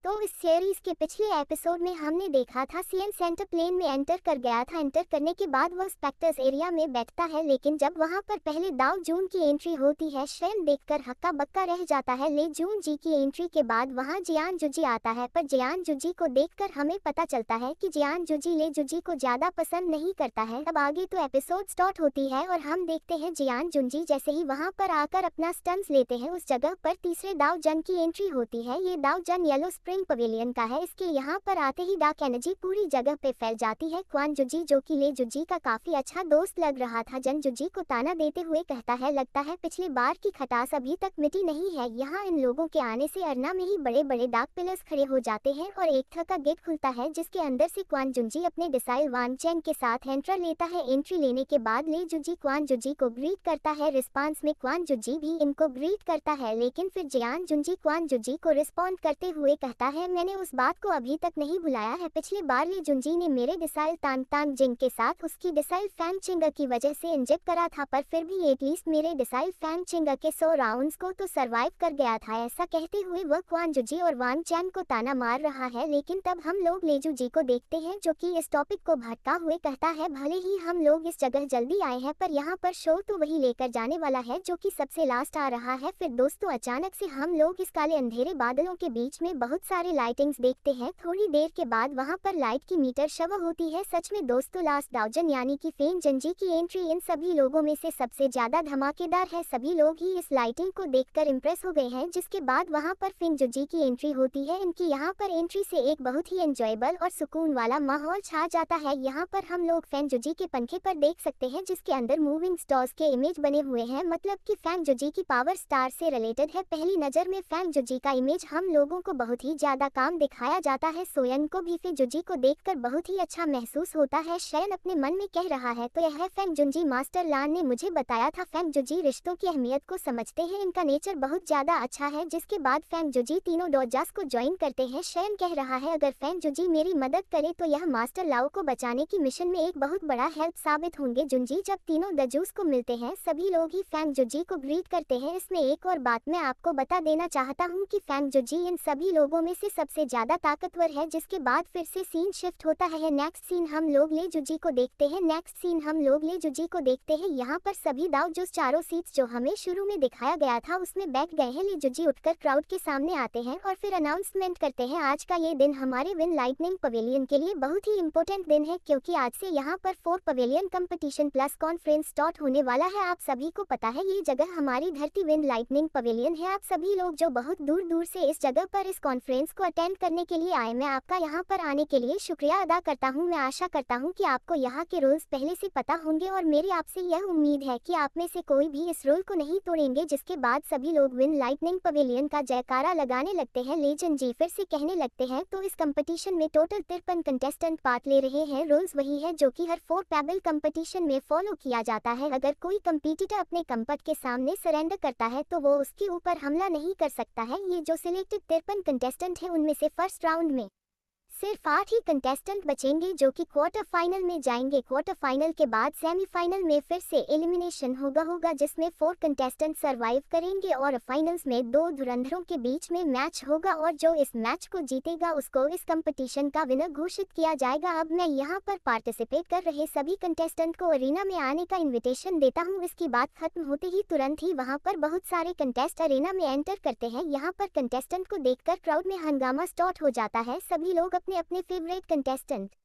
तो इस सीरीज के पिछले एपिसोड में हमने देखा था सीएन सेंटर प्लेन में एंटर कर गया था। एंटर करने के बाद वह स्पेक्टर्स एरिया में बैठता है, लेकिन जब वहां पर पहले दाओ जून की एंट्री होती है, शेन देखकर हक्का बक्का रह जाता है। ले जून जी की एंट्री के बाद वहां जियान जुजी आता है, पर जियान जुजी को देखकर हमें पता चलता है कि जियान जुजी ले जुजी को ज्यादा पसंद नहीं करता है। अब आगे तो एपिसोड स्टार्ट होती है और हम देखते हैं जियान जुंजी जैसे ही वहां पर आकर अपना स्टंट्स लेते हैं, उस जगह पर तीसरे दाओ जन की एंट्री होती है। ये दाओ जन येलो स्प्रिंग पवेलियन का है। इसके यहाँ पर आते ही डार्क एनर्जी पूरी जगह पे फैल जाती है। क्वान जुजी जो कि ले जुजी का काफी अच्छा दोस्त लग रहा था, जन जुजी को ताना देते हुए कहता है, लगता है पिछली बार की खटास अभी तक मिटी नहीं है। यहाँ इन लोगों के आने से अरना में ही बड़े बड़े डार्क पिलर्स खड़े हो जाते हैं और एक था का गेट खुलता है, जिसके अंदर से क्वान जुजी अपने डिसाइल वान चेंग के साथ एंटर लेता है। एंट्री लेने के बाद ले जुजी क्वान जुजी को ग्रीट करता है। रिस्पांस में क्वान जुजी भी इनको ग्रीट करता है, लेकिन फिर जियान जुंजी क्वान जुजी को रिस्पॉन्ड करते हुए कहता है, मैंने उस बात को अभी तक नहीं भुलाया है। पिछली बार ले जुंजी ने मेरे डिसाइल तान तान जिंग के साथ उसकी डिसाइल फैंग चिंग की वजह से इंजेक्ट करा था, पर फिर भी एटलीस्ट मेरे डिसाइल फैंग चिंग के 100 राउंड्स को तो सरवाइव कर गया था। ऐसा कहते हुए वह क्वान जुजी और वान चैन को ताना मार रहा है, लेकिन तब हम लोग ले जुजी को देखते हैं जो कि इस टॉपिक को भटका हुए कहता है, भले ही हम लोग इस जगह जल्दी आए हैं पर यहाँ पर शो तो वही लेकर जाने वाला है जो कि सबसे लास्ट आ रहा है। फिर दोस्तों अचानक से हम लोग इस काले अंधेरे बादलों के बीच में बहुत सारे लाइटिंग्स देखते हैं। थोड़ी देर के बाद वहाँ पर लाइट की मीटर शव होती है। सच में दोस्तों लास्ट दाओजन यानी कि फेन जंजी की एंट्री इन सभी लोगों में से सबसे ज्यादा धमाकेदार है। सभी लोग ही इस लाइटिंग को देखकर इम्प्रेस हो गए हैं। जिसके बाद वहाँ पर फेन जुजी की एंट्री होती है। इनकी यहाँ पर एंट्री से एक बहुत ही एंजॉयबल और सुकून वाला माहौल छा जाता है। यहाँ पर हम लोग फैन जुजी के पंखे पर देख सकते हैं, जिसके अंदर मूविंग स्टार्स के इमेज बने हुए हैं, मतलब कि फैन जुजी की पावर स्टार से रिलेटेड है। पहली नजर में फैन जुजी का इमेज हम लोगों को बहुत ही ज्यादा काम दिखाया जाता है। सोयन को भी फैन जुजी को देखकर बहुत ही अच्छा महसूस होता है। शयन अपने मन में कह रहा है, तो यह फैन जुजी मास्टर लान ने मुझे बताया था। फैन जुजी रिश्तों की अहमियत को समझते हैं, इनका नेचर बहुत ज्यादा अच्छा है। जिसके बाद फैन जुजी तीनों डोजास को ज्वाइन करते हैं। शयन कह रहा है, अगर फैन जुजी मेरी मदद करे तो यह मास्टर लाओ को बचाने की मिशन में एक बहुत बड़ा हेल्प साबित होंगे। जुंजी जब तीनों दजूस को मिलते हैं, सभी लोग ही फैन जुजी को ग्रीट करते हैं। इसमें एक और बात मैं आपको बता देना चाहता हूँ कि फैन जुजी इन सभी लोगों में से सबसे ज्यादा ताकतवर है। जिसके बाद फिर से सीन शिफ्ट होता है। नेक्स्ट सीन हम लोग ले जुजी को देखते हैं। यहाँ पर सभी दाव जो चारों सीट्स जो हमें शुरू में दिखाया गया था उसमें बैठ गए हैं। ले जुजी उठकर क्राउड के सामने आते हैं और फिर अनाउंसमेंट करते हैं, आज का ये दिन हमारे विन लाइटनिंग पवेलियन के लिए बहुत ही इंपॉर्टेंट दिन है, क्योंकि आज से यहाँ पर 4 pavilion competition plus conference start होने वाला है। आप सभी को पता है ये जगह हमारी धरती विंड लाइटनिंग पवेलियन है। आप सभी लोग जो बहुत दूर दूर से इस जगह पर इस कॉन्फ्रेंस को अटेंड करने के लिए आए, मैं आपका यहाँ पर आने के लिए शुक्रिया अदा करता हूँ। मैं आशा करता हूँ कि आपको यहाँ के रूल्स पहले से पता होंगे और मेरी आपसे यह उम्मीद है कि आप में से कोई भी इस रूल को नहीं तोड़ेंगे। जिसके बाद सभी लोग विंड लाइटनिंग पवेलियन का जयकारा लगाने लगते हैं। लेजेंड जी फिर से कहने लगते हैं, तो इस कंपटीशन में टोटल 53 कंटेस्टेंट पार्ट ले रहे हैं। रूल्स वही है जो कि हर 4 पैबल कंपटीशन में फॉलो किया जाता है। अगर कोई कंपटीटर अपने कंपट के सामने सरेंडर करता है तो वो उसके ऊपर हमला नहीं कर सकता है। ये जो सिलेक्टेड 53 कंटेस्टेंट है उनमें से फर्स्ट राउंड में सिर्फ 8 ही कंटेस्टेंट बचेंगे जो कि क्वार्टर फाइनल में जाएंगे। क्वार्टर फाइनल के बाद सेमीफाइनल में फिर से एलिमिनेशन होगा जिसमें 4 कंटेस्टेंट सरवाइव करेंगे और फाइनल्स में 2 धुरंधरों के बीच में मैच होगा और जो इस मैच को जीतेगा उसको इस कंपटीशन का विनर घोषित किया जाएगा। अब मैं यहाँ पर पार्टिसिपेट कर रहे सभी कंटेस्टेंट को अरीना में आने का इन्विटेशन देता हूँ। इसकी बात खत्म होते ही तुरंत ही वहाँ पर बहुत सारे कंटेस्ट अरीना में एंटर करते हैं। यहाँ पर कंटेस्टेंट को देखकर क्राउड में हंगामा स्टार्ट हो जाता है। सभी लोग अपने फेवरेट कंटेस्टेंट